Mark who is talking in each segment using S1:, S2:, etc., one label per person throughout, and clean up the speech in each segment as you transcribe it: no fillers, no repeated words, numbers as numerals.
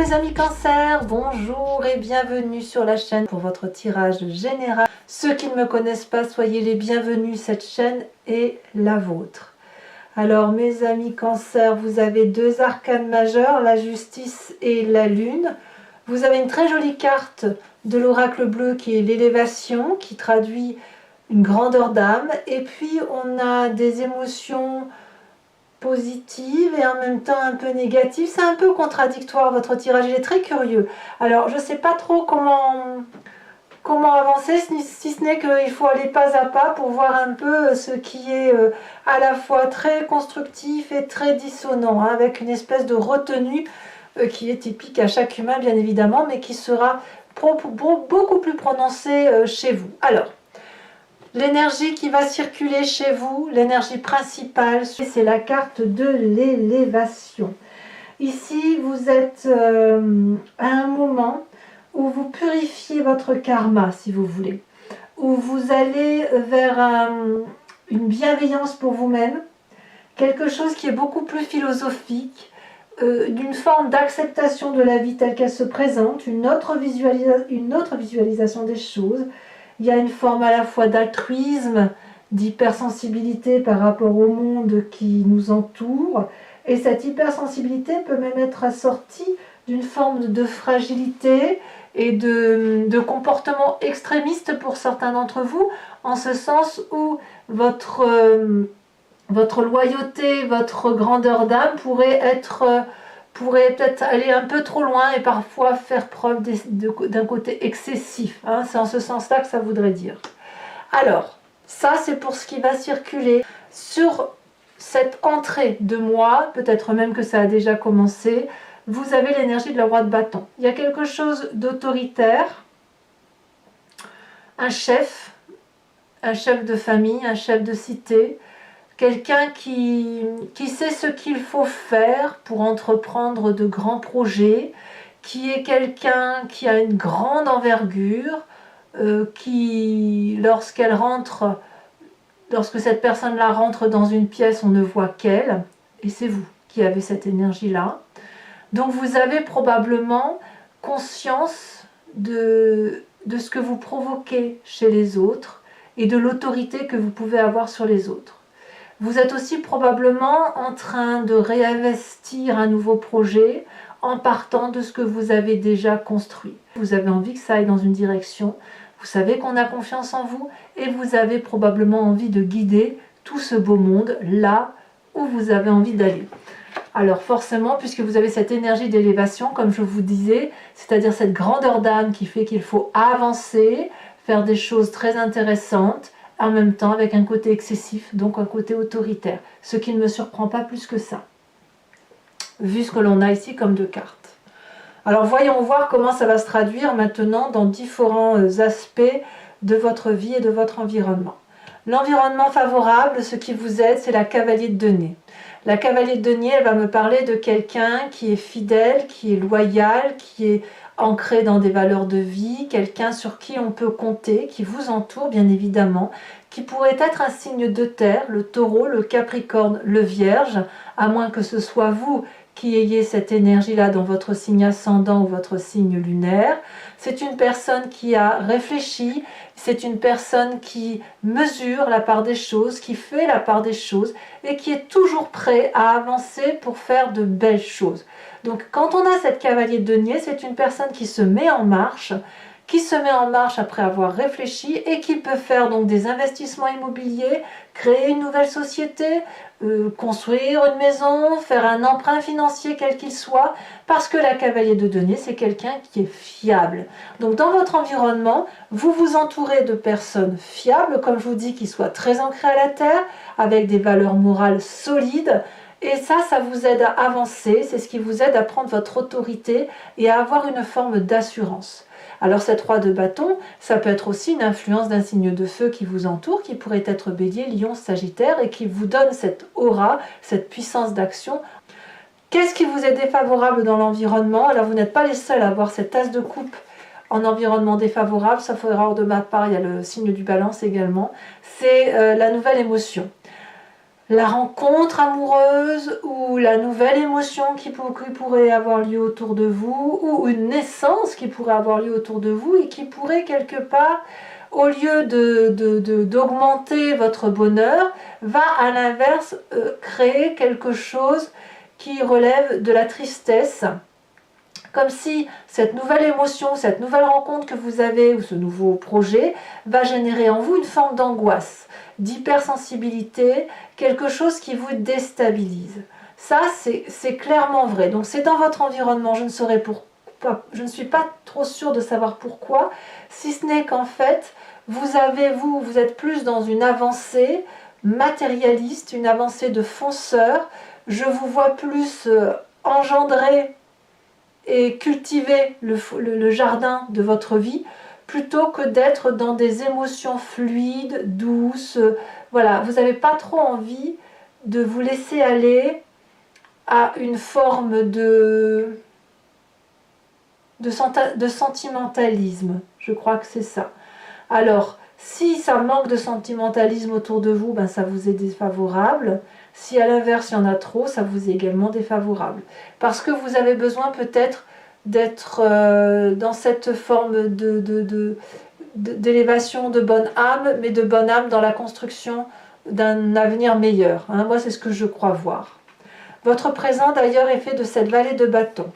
S1: mes amis Cancer, bonjour et bienvenue sur la chaîne pour votre tirage général. Ceux qui ne me connaissent pas, soyez les bienvenus, cette chaîne est la vôtre. Alors mes amis Cancer, vous avez deux arcanes majeurs, la justice et la lune. Vous avez une très jolie carte de l'oracle bleu qui est l'élévation, qui traduit une grandeur d'âme. Et puis on a des émotions positive et en même temps un peu négative. C'est un peu contradictoire, votre tirage, il est très curieux. Alors je ne sais pas trop comment avancer, si ce n'est qu'il faut aller pas à pas pour voir un peu ce qui est à la fois très constructif et très dissonant, hein, avec une espèce de retenue qui est typique à chaque humain bien évidemment, mais qui sera beaucoup plus prononcée chez vous. Alors, l'énergie qui va circuler chez vous, l'énergie principale, c'est la carte de l'élévation. Ici, vous êtes à un moment où vous purifiez votre karma, si vous voulez, où vous allez vers une bienveillance pour vous-même, quelque chose qui est beaucoup plus philosophique, d'une forme d'acceptation de la vie telle qu'elle se présente, une autre visualisation des choses. Il y a une forme à la fois d'altruisme, d'hypersensibilité par rapport au monde qui nous entoure. Et cette hypersensibilité peut même être assortie d'une forme de fragilité et de comportement extrémiste pour certains d'entre vous, en ce sens où votre loyauté, votre grandeur d'âme pourrait peut-être aller un peu trop loin et parfois faire preuve d'un côté excessif. Hein, c'est en ce sens-là que ça voudrait dire. Alors, ça c'est pour ce qui va circuler sur cette entrée de mois, peut-être même que ça a déjà commencé. Vous avez l'énergie de la roi de bâton. Il y a quelque chose d'autoritaire, un chef de famille, un chef de cité, quelqu'un qui sait ce qu'il faut faire pour entreprendre de grands projets, qui est quelqu'un qui a une grande envergure, qui, lorsque cette personne-là rentre dans une pièce, on ne voit qu'elle, et c'est vous qui avez cette énergie-là. Donc vous avez probablement conscience de ce que vous provoquez chez les autres et de l'autorité que vous pouvez avoir sur les autres. Vous êtes aussi probablement en train de réinvestir un nouveau projet en partant de ce que vous avez déjà construit. Vous avez envie que ça aille dans une direction, vous savez qu'on a confiance en vous et vous avez probablement envie de guider tout ce beau monde là où vous avez envie d'aller. Alors forcément, puisque vous avez cette énergie d'élévation, comme je vous disais, c'est-à-dire cette grandeur d'âme qui fait qu'il faut avancer, faire des choses très intéressantes, en même temps avec un côté excessif, donc un côté autoritaire, ce qui ne me surprend pas plus que ça, vu ce que l'on a ici comme deux cartes. Alors voyons voir comment ça va se traduire maintenant dans différents aspects de votre vie et de votre environnement. L'environnement favorable, ce qui vous aide, c'est la cavalier de denier. La cavalier de denier, elle va me parler de quelqu'un qui est fidèle, qui est loyal, qui est ancré dans des valeurs de vie, quelqu'un sur qui on peut compter, qui vous entoure bien évidemment, qui pourrait être un signe de terre, le taureau, le capricorne, le vierge, à moins que ce soit vous qui ayez cette énergie-là dans votre signe ascendant ou votre signe lunaire. C'est une personne qui a réfléchi, c'est une personne qui mesure la part des choses, qui fait la part des choses et qui est toujours prêt à avancer pour faire de belles choses. Donc quand on a cette cavalier de denier, c'est une personne qui se met en marche après avoir réfléchi et qui peut faire donc des investissements immobiliers, créer une nouvelle société, construire une maison, faire un emprunt financier quel qu'il soit, parce que la cavalier de denier, c'est quelqu'un qui est fiable. Donc dans votre environnement, vous vous entourez de personnes fiables, comme je vous dis, qui soient très ancrées à la terre, avec des valeurs morales solides. Et ça vous aide à avancer, c'est ce qui vous aide à prendre votre autorité et à avoir une forme d'assurance. Alors cette roi de bâton, ça peut être aussi une influence d'un signe de feu qui vous entoure, qui pourrait être Bélier, Lion, Sagittaire, et qui vous donne cette aura, cette puissance d'action. Qu'est-ce qui vous est défavorable dans l'environnement? Alors vous n'êtes pas les seuls à avoir cette as de coupe en environnement défavorable, sauf erreur de ma part, il y a le signe du balance également. C'est la nouvelle émotion. la rencontre amoureuse ou la nouvelle émotion qui pourrait avoir lieu autour de vous, ou une naissance qui pourrait avoir lieu autour de vous et qui pourrait quelque part, au lieu d'augmenter votre bonheur, va à l'inverse créer quelque chose qui relève de la tristesse. Comme si cette nouvelle émotion, cette nouvelle rencontre que vous avez, ou ce nouveau projet, va générer en vous une forme d'angoisse, d'hypersensibilité, quelque chose qui vous déstabilise. Ça, c'est clairement vrai. Donc c'est dans votre environnement, je ne suis pas trop sûre de savoir pourquoi, si ce n'est qu'en fait, vous êtes plus dans une avancée matérialiste, une avancée de fonceur. Je vous vois plus engendrer et cultiver le jardin de votre vie plutôt que d'être dans des émotions fluides, douces. Voilà, vous n'avez pas trop envie de vous laisser aller à une forme de sentimentalisme. Je crois que c'est ça. Alors, si ça manque de sentimentalisme autour de vous, ben ça vous est défavorable. Si à l'inverse il y en a trop, ça vous est également défavorable. Parce que vous avez besoin peut-être d'être dans cette forme d'élévation de bonne âme, mais de bonne âme dans la construction d'un avenir meilleur. Hein. Moi, c'est ce que je crois voir. Votre présent, d'ailleurs, est fait de cette vallée de bâton.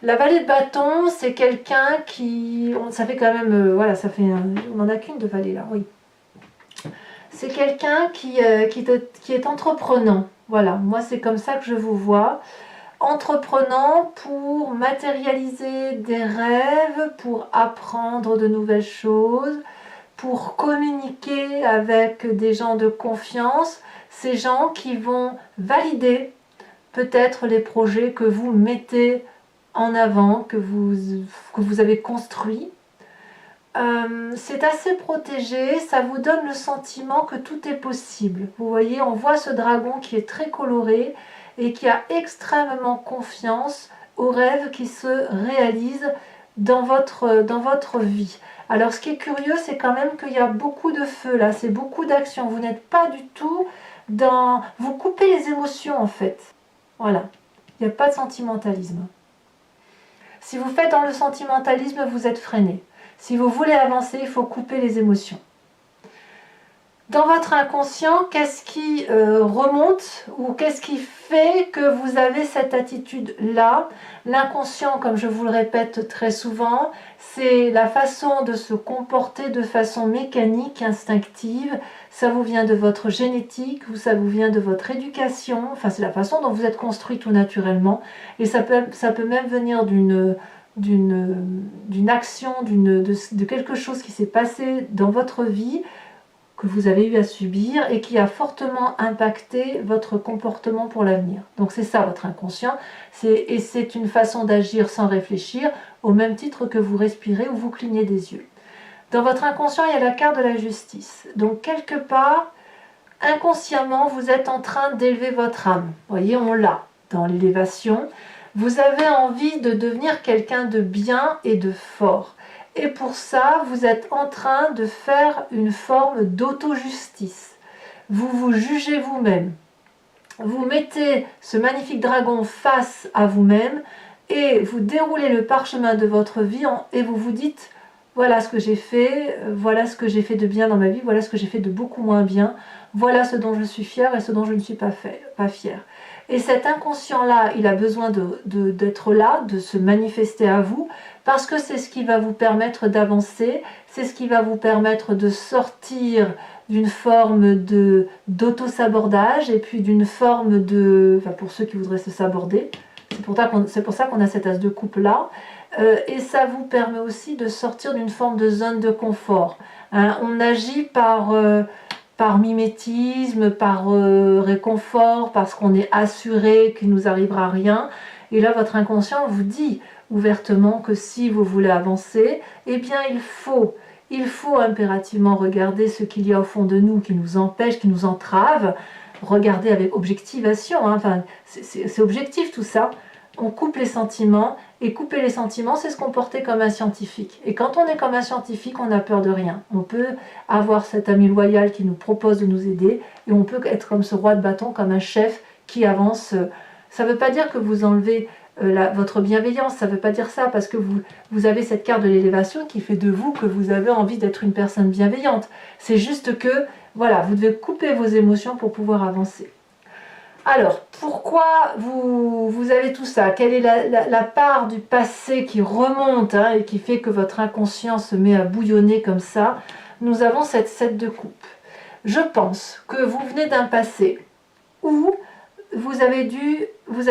S1: La vallée de bâton, c'est quelqu'un qui... Ça fait quand même... voilà, ça fait... on n'en a qu'une de vallée, là, oui. C'est quelqu'un qui est entreprenant. Voilà, moi c'est comme ça que je vous vois. Entreprenant pour matérialiser des rêves, pour apprendre de nouvelles choses, pour communiquer avec des gens de confiance, ces gens qui vont valider peut-être les projets que vous mettez en avant, que vous avez construits. C'est assez protégé, ça vous donne le sentiment que tout est possible. Vous voyez, on voit ce dragon qui est très coloré et qui a extrêmement confiance aux rêves qui se réalisent dans votre vie. Alors ce qui est curieux, c'est quand même qu'il y a beaucoup de feu là, c'est beaucoup d'action. Vous n'êtes pas du tout dans... Vous coupez les émotions en fait. Voilà, il n'y a pas de sentimentalisme. Si vous faites dans le sentimentalisme, vous êtes freiné. Si vous voulez avancer, il faut couper les émotions. Dans votre inconscient, qu'est-ce qui remonte ou qu'est-ce qui fait que vous avez cette attitude-là? L'inconscient, comme je vous le répète très souvent, c'est la façon de se comporter de façon mécanique, instinctive. Ça vous vient de votre génétique, ça vous vient de votre éducation. Enfin, c'est la façon dont vous êtes construit tout naturellement. Et ça peut même venir d'une action, de quelque chose qui s'est passé dans votre vie, que vous avez eu à subir et qui a fortement impacté votre comportement pour l'avenir. Donc c'est ça votre inconscient, et c'est une façon d'agir sans réfléchir, au même titre que vous respirez ou vous clignez des yeux. Dans votre inconscient, il y a la carte de la justice. Donc quelque part, inconsciemment, vous êtes en train d'élever votre âme. Vous voyez, on l'a dans l'élévation. Vous avez envie de devenir quelqu'un de bien et de fort. Et pour ça, vous êtes en train de faire une forme d'auto-justice. Vous vous jugez vous-même. Vous mettez ce magnifique dragon face à vous-même et vous déroulez le parchemin de votre vie et vous vous dites « Voilà ce que j'ai fait, voilà ce que j'ai fait de bien dans ma vie, voilà ce que j'ai fait de beaucoup moins bien, voilà ce dont je suis fière et ce dont je ne suis pas fière. » Et cet inconscient-là, il a besoin d'être là, de se manifester à vous, parce que c'est ce qui va vous permettre d'avancer, c'est ce qui va vous permettre de sortir d'une forme d'auto-sabordage et puis d'une forme enfin pour ceux qui voudraient se saborder, c'est pour ça qu'on a cet as de coupe là, et ça vous permet aussi de sortir d'une forme de zone de confort. Hein, on agit par mimétisme, par réconfort, parce qu'on est assuré qu'il ne nous arrivera rien. Et là, votre inconscient vous dit ouvertement que si vous voulez avancer, eh bien il faut impérativement regarder ce qu'il y a au fond de nous qui nous empêche, qui nous entrave. Regarder avec objectivation, hein. Enfin, c'est objectif tout ça. on coupe les sentiments, et couper les sentiments, c'est se comporter comme un scientifique. Et quand on est comme un scientifique, on n'a peur de rien. On peut avoir cet ami loyal qui nous propose de nous aider, et on peut être comme ce roi de bâton, comme un chef qui avance. Ça ne veut pas dire que vous enlevez votre bienveillance, ça ne veut pas dire ça, parce que vous avez cette carte de l'élévation qui fait de vous que vous avez envie d'être une personne bienveillante. C'est juste que, voilà, vous devez couper vos émotions pour pouvoir avancer. Alors, pourquoi vous avez tout ça? Quelle est la part du passé qui remonte et qui fait que votre inconscient se met à bouillonner comme ça? Nous avons cette 7 de coupe. Je pense que vous venez d'un passé où vous avez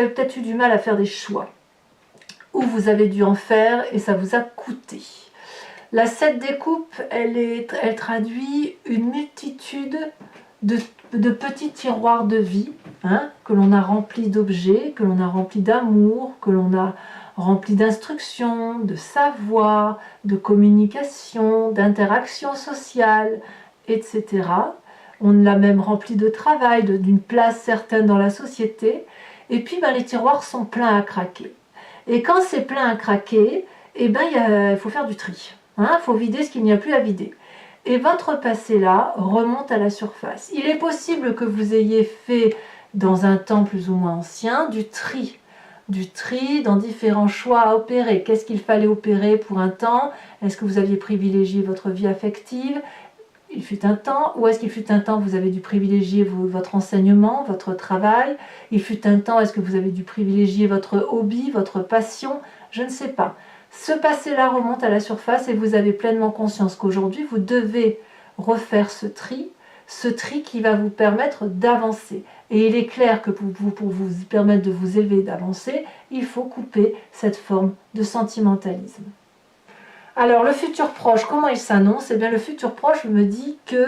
S1: peut-être eu du mal à faire des choix, où vous avez dû en faire et ça vous a coûté. La 7 des coupes, elle traduit une multitude de petits tiroirs de vie, que l'on a remplis d'objets, que l'on a remplis d'amour, que l'on a remplis d'instruction, de savoir, de communication, d'interaction sociale, etc. On l'a même rempli de travail, d'une place certaine dans la société. Et puis les tiroirs sont pleins à craquer. Et quand c'est plein à craquer, il faut faire du tri. Il faut vider ce qu'il n'y a plus à vider. Et votre passé là remonte à la surface. Il est possible que vous ayez fait, dans un temps plus ou moins ancien, du tri dans différents choix à opérer. Qu'est-ce qu'il fallait opérer pour un temps? Est-ce que vous aviez privilégié votre vie affective? Il fut un temps, ou est-ce qu'il fut un temps vous avez dû privilégier votre enseignement, votre travail? Il fut un temps, est-ce que vous avez dû privilégier votre hobby, votre passion? Je ne sais pas. Ce passé-là remonte à la surface et vous avez pleinement conscience qu'aujourd'hui, vous devez refaire ce tri qui va vous permettre d'avancer. Et il est clair que pour vous permettre de vous élever et d'avancer, il faut couper cette forme de sentimentalisme. Alors, le futur proche, comment il s'annonce? Eh bien, le futur proche me dit que,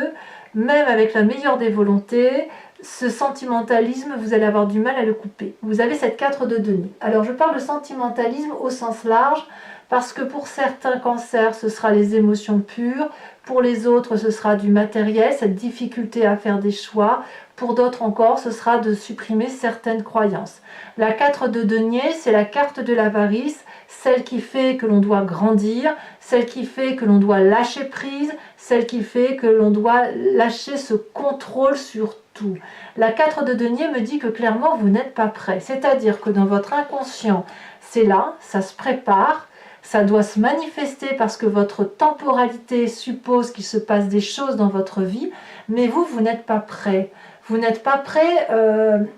S1: même avec la meilleure des volontés, ce sentimentalisme, vous allez avoir du mal à le couper. Vous avez cette 4 de denier. Alors, je parle de sentimentalisme au sens large, parce que pour certains cancers, ce sera les émotions pures. Pour les autres, ce sera du matériel, cette difficulté à faire des choix. Pour d'autres encore, ce sera de supprimer certaines croyances. La 4 de denier, c'est la carte de l'avarice, celle qui fait que l'on doit grandir, celle qui fait que l'on doit lâcher prise, celle qui fait que l'on doit lâcher ce contrôle sur tout. La 4 de denier me dit que clairement vous n'êtes pas prêt. C'est-à-dire que dans votre inconscient, c'est là, ça se prépare, ça doit se manifester parce que votre temporalité suppose qu'il se passe des choses dans votre vie, mais vous n'êtes pas prêt. Vous n'êtes pas prêt,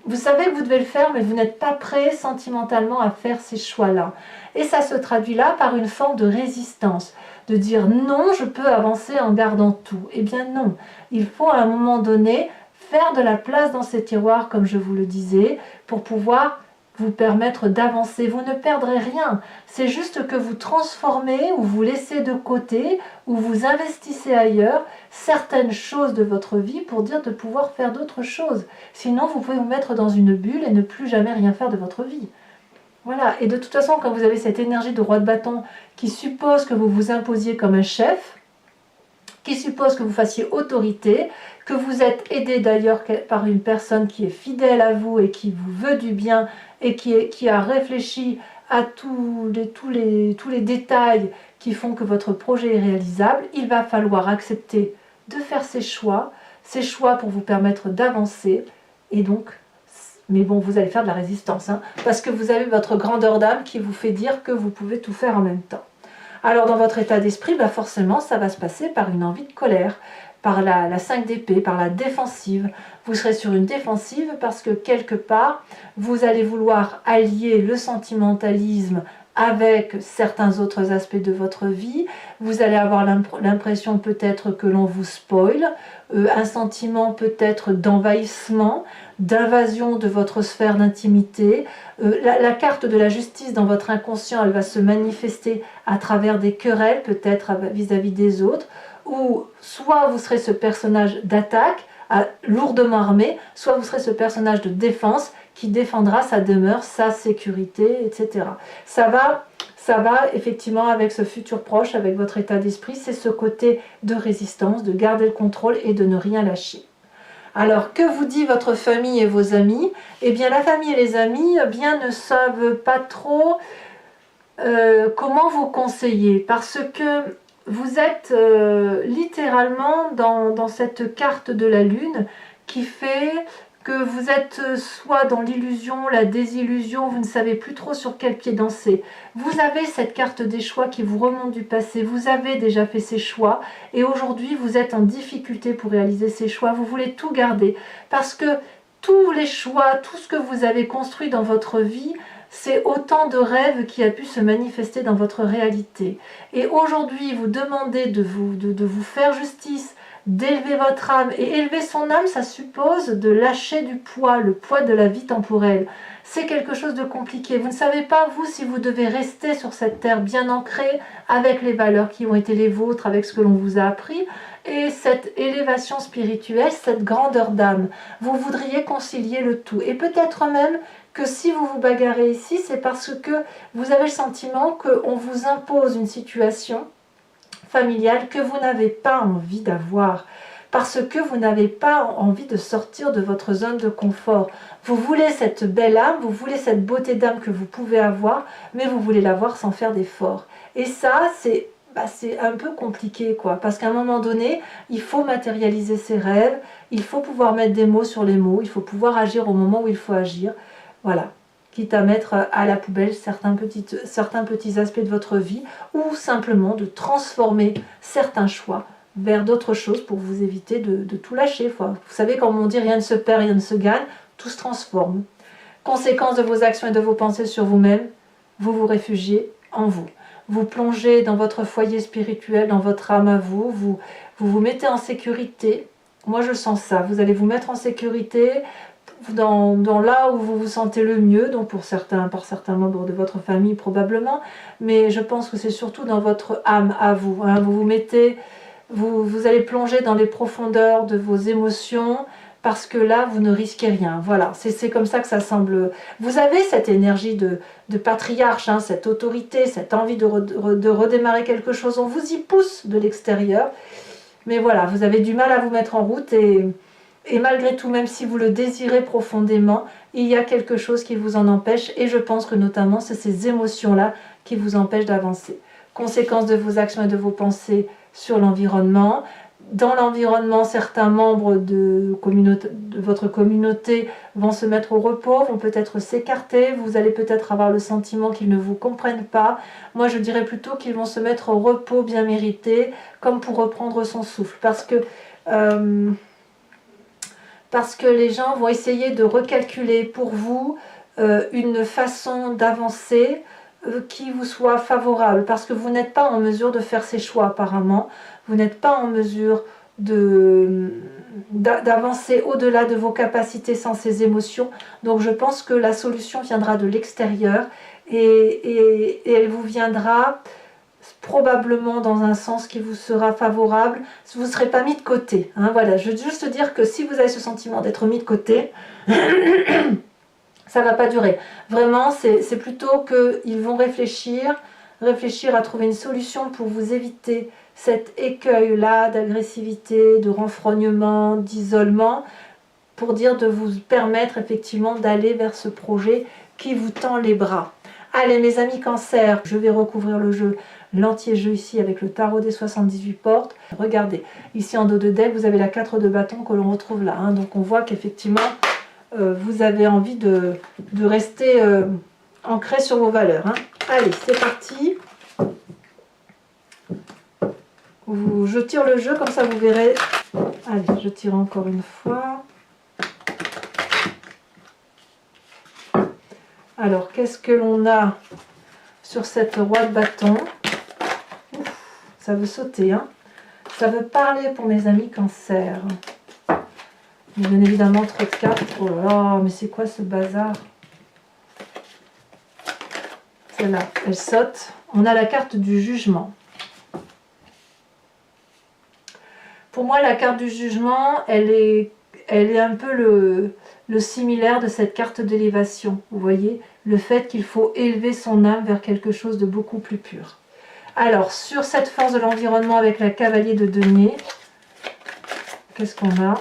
S1: vous savez que vous devez le faire, mais vous n'êtes pas prêt sentimentalement à faire ces choix-là. Et ça se traduit là par une forme de résistance, de dire non, je peux avancer en gardant tout. Eh bien non, il faut à un moment donné faire de la place dans ces tiroirs, comme je vous le disais, pour pouvoir vous permettre d'avancer. Vous ne perdrez rien, c'est juste que vous transformez ou vous laissez de côté ou vous investissez ailleurs certaines choses de votre vie pour dire de pouvoir faire d'autres choses. Sinon, vous pouvez vous mettre dans une bulle et ne plus jamais rien faire de votre vie. Voilà, et de toute façon, quand vous avez cette énergie de roi de bâton qui suppose que vous vous imposiez comme un chef, qui suppose que vous fassiez autorité, que vous êtes aidé d'ailleurs par une personne qui est fidèle à vous et qui vous veut du bien et qui a réfléchi à tous les détails qui font que votre projet est réalisable, il va falloir accepter de faire ces choix pour vous permettre d'avancer. Et donc, mais bon, vous allez faire de la résistance, parce que vous avez votre grandeur d'âme qui vous fait dire que vous pouvez tout faire en même temps. Alors dans votre état d'esprit, forcément, ça va se passer par une envie de colère, par la 5 d'épée, par la défensive. Vous serez sur une défensive parce que quelque part, vous allez vouloir allier le sentimentalisme avec certains autres aspects de votre vie. Vous allez avoir l'impression peut-être que l'on vous spoil, un sentiment peut-être d'envahissement, d'invasion de votre sphère d'intimité. La carte de la justice dans votre inconscient, elle va se manifester à travers des querelles, peut-être vis-à-vis des autres, ou soit vous serez ce personnage d'attaque, lourdement armé, soit vous serez ce personnage de défense qui défendra sa demeure, sa sécurité, etc. Ça va effectivement avec ce futur proche, avec votre état d'esprit, c'est ce côté de résistance, de garder le contrôle et de ne rien lâcher. Alors, que vous dit votre famille et vos amis? Eh bien, la famille et les amis ne savent pas trop comment vous conseiller, parce que vous êtes littéralement dans cette carte de la lune qui fait que vous êtes soit dans l'illusion, la désillusion, vous ne savez plus trop sur quel pied danser. Vous avez cette carte des choix qui vous remonte du passé, vous avez déjà fait ces choix et aujourd'hui vous êtes en difficulté pour réaliser ces choix, vous voulez tout garder parce que tous les choix, tout ce que vous avez construit dans votre vie, c'est autant de rêves qui a pu se manifester dans votre réalité. Et aujourd'hui, vous demandez de vous faire justice, d'élever votre âme. Et élever son âme, ça suppose de lâcher du poids, le poids de la vie temporelle. C'est quelque chose de compliqué. Vous ne savez pas, vous, si vous devez rester sur cette terre bien ancrée, avec les valeurs qui ont été les vôtres, avec ce que l'on vous a appris, et cette élévation spirituelle, cette grandeur d'âme. Vous voudriez concilier le tout. Et peut-être même que si vous vous bagarrez ici, c'est parce que vous avez le sentiment qu'on vous impose une situation familiale que vous n'avez pas envie d'avoir, parce que vous n'avez pas envie de sortir de votre zone de confort. Vous voulez cette belle âme, vous voulez cette beauté d'âme que vous pouvez avoir, mais vous voulez l'avoir sans faire d'effort. Et ça, c'est un peu compliqué, quoi, parce qu'à un moment donné, il faut matérialiser ses rêves, il faut pouvoir mettre des mots sur les mots, il faut pouvoir agir au moment où il faut agir. Voilà, quitte à mettre à la poubelle certains petits aspects de votre vie ou simplement de transformer certains choix vers d'autres choses pour vous éviter de tout lâcher. Vous savez, comme on dit, rien ne se perd, rien ne se gagne, tout se transforme. Conséquence de vos actions et de vos pensées sur vous-même, vous vous réfugiez en vous. Vous plongez dans votre foyer spirituel, dans votre âme à vous, vous mettez en sécurité. Moi, je sens ça. Vous allez vous mettre en sécurité dans là où vous vous sentez le mieux, donc par certains membres de votre famille probablement, mais je pense que c'est surtout dans votre âme à vous. Hein. Vous allez plonger dans les profondeurs de vos émotions, parce que là, vous ne risquez rien. Voilà, c'est comme ça que ça semble. Vous avez cette énergie de patriarche, hein, cette autorité, cette envie de redémarrer quelque chose. On vous y pousse de l'extérieur. Mais voilà, vous avez du mal à vous mettre en route et malgré tout, même si vous le désirez profondément, il y a quelque chose qui vous en empêche. Et je pense que notamment, c'est ces émotions-là qui vous empêchent d'avancer. Conséquence de vos actions et de vos pensées sur l'environnement. Dans l'environnement, certains membres de votre communauté vont se mettre au repos, vont peut-être s'écarter, vous allez peut-être avoir le sentiment qu'ils ne vous comprennent pas. Moi, je dirais plutôt qu'ils vont se mettre au repos bien mérité, comme pour reprendre son souffle. Parce que les gens vont essayer de recalculer pour vous une façon d'avancer qui vous soit favorable, parce que vous n'êtes pas en mesure de faire ces choix apparemment, vous n'êtes pas en mesure d'avancer au-delà de vos capacités sans ces émotions, donc je pense que la solution viendra de l'extérieur et elle vous viendra probablement dans un sens qui vous sera favorable, vous ne serez pas mis de côté. Hein, voilà, je veux juste dire que si vous avez ce sentiment d'être mis de côté, ça ne va pas durer. Vraiment, c'est plutôt qu'ils vont réfléchir à trouver une solution pour vous éviter cet écueil-là d'agressivité, de renfrognement, d'isolement, pour dire de vous permettre effectivement d'aller vers ce projet qui vous tend les bras. Allez mes amis Cancer, je vais recouvrir le jeu, l'entier jeu ici avec le tarot des 78 portes. Regardez, ici en dos de deck, vous avez la 4 de bâton que l'on retrouve là. Hein. Donc on voit qu'effectivement, vous avez envie de rester ancré sur vos valeurs. Hein. Allez, c'est parti. Je tire le jeu, comme ça vous verrez. Allez, je tire encore une fois. Alors, qu'est-ce que l'on a sur cette roi de bâton? Ouf, ça veut sauter, hein. Ça veut parler pour mes amis Cancer. Bien évidemment, trop de cartes. Oh là là, mais c'est quoi ce bazar? Celle-là, elle saute. On a la carte du jugement. Pour moi, la carte du jugement, elle est un peu le similaire de cette carte d'élévation. Vous voyez, le fait qu'il faut élever son âme vers quelque chose de beaucoup plus pur. Alors, sur cette force de l'environnement avec la cavalier de denier, qu'est-ce qu'on a?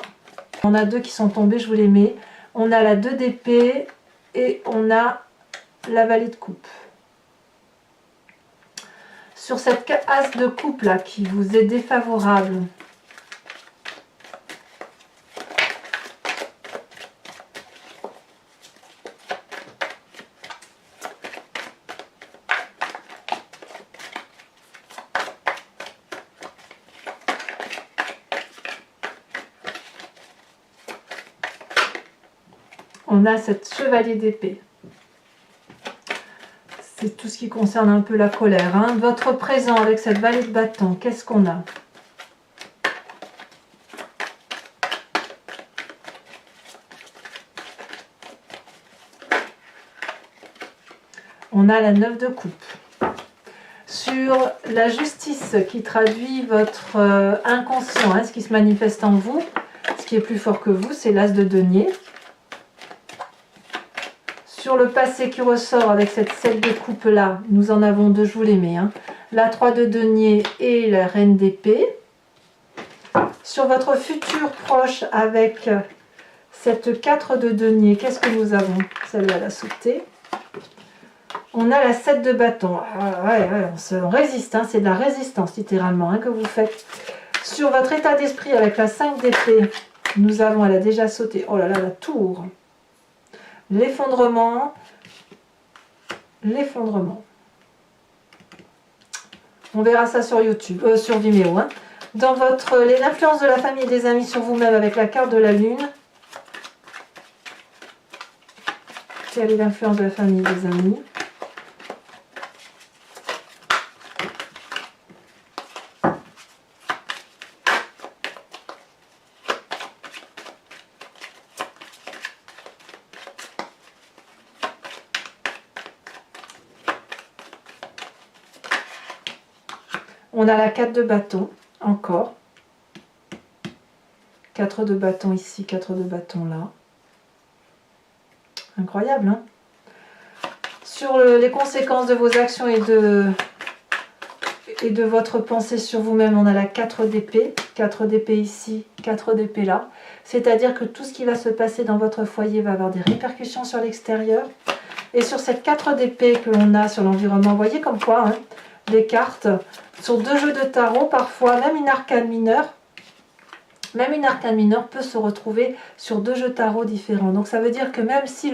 S1: On a deux qui sont tombés, je vous les mets. On a la 2 d'épée et on a la vallée de coupe. Sur cette as de coupe là qui vous est défavorable, on a cette chevalier d'épée. C'est tout ce qui concerne un peu la colère. Hein. Votre présent avec cette vallée de bâton, qu'est-ce qu'on a? On a la 9 de coupe. Sur la justice qui traduit votre inconscient, hein, ce qui se manifeste en vous, ce qui est plus fort que vous, c'est l'as de denier. Sur le passé qui ressort avec cette 7 de coupe là, nous en avons deux, je vous les mets. Hein. La 3 de denier et la reine d'épée. Sur votre futur proche avec cette 4 de denier, qu'est-ce que nous avons? Celle-là, elle a sauté. On a la 7 de bâton. Ah, ouais, on résiste, hein, c'est de la résistance littéralement hein, que vous faites. Sur votre état d'esprit avec la 5 d'épée, nous avons, elle a déjà sauté. Oh là là, la tour. L'effondrement. L'effondrement. On verra ça sur YouTube, sur Vimeo. Hein. Dans l'influence de la famille et des amis sur vous-même avec la carte de la lune. Quelle est l'influence de la famille et des amis? On a la 4 de bâton, encore. 4 de bâton ici, 4 de bâton là. Incroyable, hein? Sur les conséquences de vos actions et de votre pensée sur vous-même, on a la 4 d'épée. 4 d'épée ici, 4 d'épée là. C'est-à-dire que tout ce qui va se passer dans votre foyer va avoir des répercussions sur l'extérieur. Et sur cette 4 d'épée que l'on a sur l'environnement, vous voyez comme quoi, hein, les cartes, sur deux jeux de tarot, parfois, même une arcane mineure peut se retrouver sur deux jeux de tarot différents. Donc ça veut dire que même si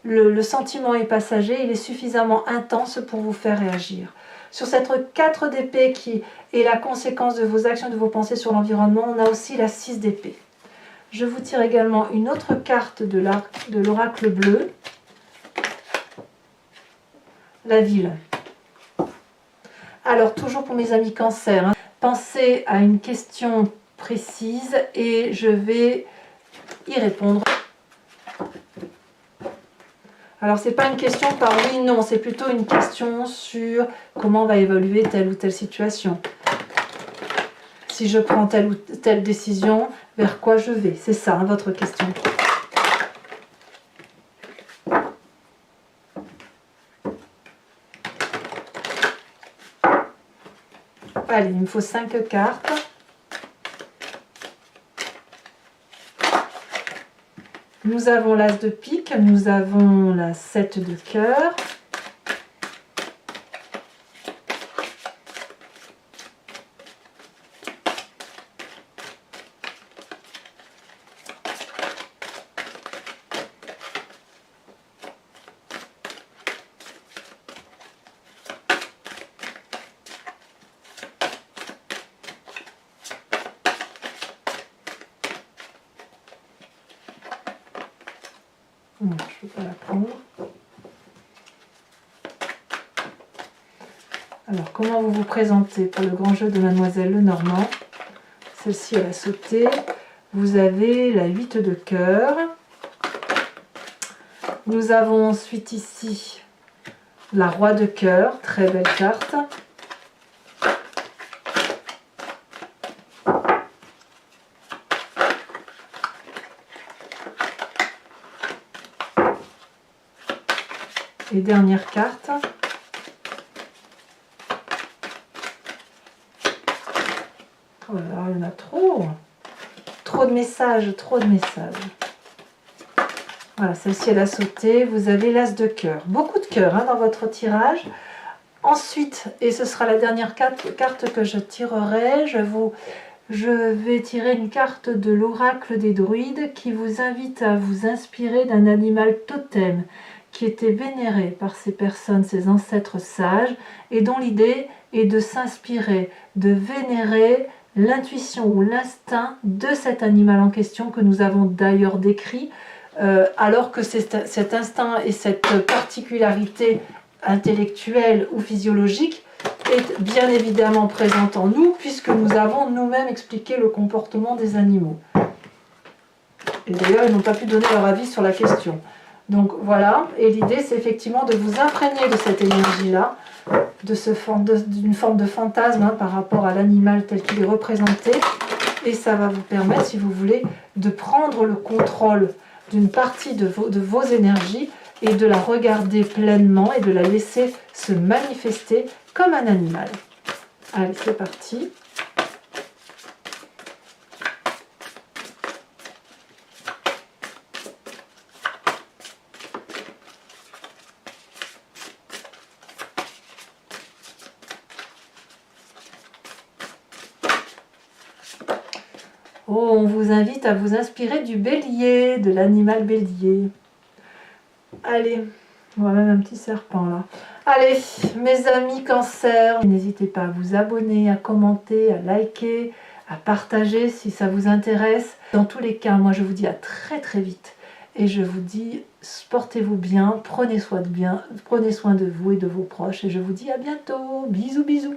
S1: le sentiment est passager, il est suffisamment intense pour vous faire réagir. Sur cette 4 d'épée qui est la conséquence de vos actions, de vos pensées sur l'environnement, on a aussi la 6 d'épée. Je vous tire également une autre carte de l'oracle bleu. La ville. Alors, toujours pour mes amis cancer, hein, pensez à une question précise et je vais y répondre. Alors, c'est pas une question par oui, non, c'est plutôt une question sur comment va évoluer telle ou telle situation. Si je prends telle ou telle décision, vers quoi je vais? C'est ça, hein, votre question. Allez, il me faut 5 cartes. Nous avons l'as de pique, nous avons la 7 de cœur. Non, je ne peux pas la prendre. Alors, comment vous vous présentez pour le grand jeu de Mademoiselle Lenormand? Celle-ci, elle a sauté. Vous avez la 8 de cœur. Nous avons ensuite ici la roi de cœur. Très belle carte. Et dernière carte. Oh là là, il y en a trop. Trop de messages, trop de messages. Voilà, celle-ci elle a sauté. Vous avez l'as de cœur. Beaucoup de cœur hein, dans votre tirage. Ensuite, et ce sera la dernière carte que je tirerai, je vais tirer une carte de l'oracle des druides qui vous invite à vous inspirer d'un animal totem qui était vénéré par ces personnes, ces ancêtres sages, et dont l'idée est de s'inspirer, de vénérer l'intuition ou l'instinct de cet animal en question que nous avons d'ailleurs décrit, alors que cet instinct et cette particularité intellectuelle ou physiologique est bien évidemment présente en nous puisque nous avons nous-mêmes expliqué le comportement des animaux. Et d'ailleurs, ils n'ont pas pu donner leur avis sur la question. Donc voilà, et l'idée c'est effectivement de vous imprégner de cette énergie-là, d'une forme de fantasme hein, par rapport à l'animal tel qu'il est représenté, et ça va vous permettre, si vous voulez, de prendre le contrôle d'une partie de vos énergies et de la regarder pleinement et de la laisser se manifester comme un animal. Allez, c'est parti. Oh, on vous invite à vous inspirer du bélier, de l'animal bélier. Allez, on voit même un petit serpent là. Allez, mes amis cancer, n'hésitez pas à vous abonner, à commenter, à liker, à partager si ça vous intéresse. Dans tous les cas, moi je vous dis à très très vite. Et je vous dis, portez-vous bien, prenez soin de vous et de vos proches. Et je vous dis à bientôt. Bisous, bisous.